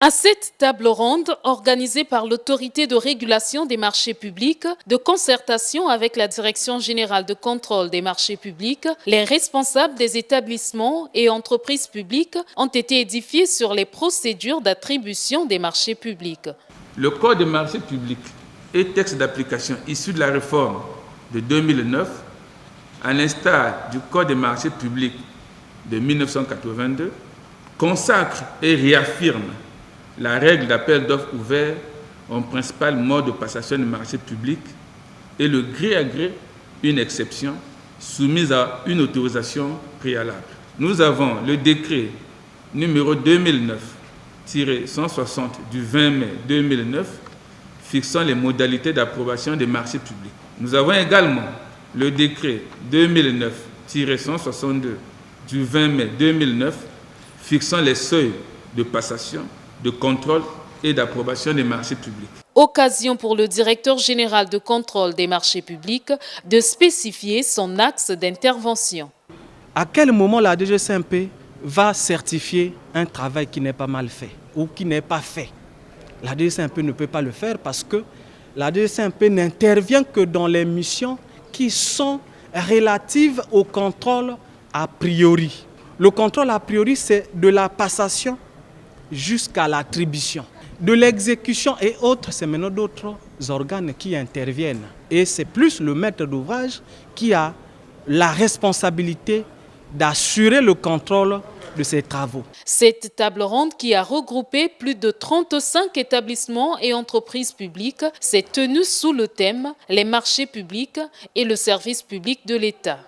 À cette table ronde, organisée par l'Autorité de régulation des marchés publics, de concertation avec la Direction générale de contrôle des marchés publics, les responsables des établissements et entreprises publiques ont été édifiés sur les procédures d'attribution des marchés publics. Le Code des marchés publics et texte d'application issu de la réforme de 2009, à l'instar du Code des marchés publics de 1982, consacre et réaffirme la règle d'appel d'offres ouvert en principal mode de passation des marchés publics et le gré à gré une exception soumise à une autorisation préalable. Nous avons le décret numéro 2009-160 du 20 mai 2009 fixant les modalités d'approbation des marchés publics. Nous avons également le décret 2009-162 du 20 mai 2009 fixant les seuils de passation, de contrôle et d'approbation des marchés publics. Occasion pour le directeur général de contrôle des marchés publics de spécifier son axe d'intervention. À quel moment la DGCMP va certifier un travail qui n'est pas mal fait ou qui n'est pas fait? La DGCMP ne peut pas le faire parce que la DGCMP n'intervient que dans les missions qui sont relatives au contrôle a priori. Le contrôle a priori, c'est de la passation jusqu'à l'attribution. De l'exécution et autres, c'est maintenant d'autres organes qui interviennent. Et c'est plus le maître d'ouvrage qui a la responsabilité d'assurer le contrôle de ces travaux. Cette table ronde qui a regroupé plus de 35 établissements et entreprises publiques s'est tenue sous le thème « Les marchés publics et le service public de l'État ».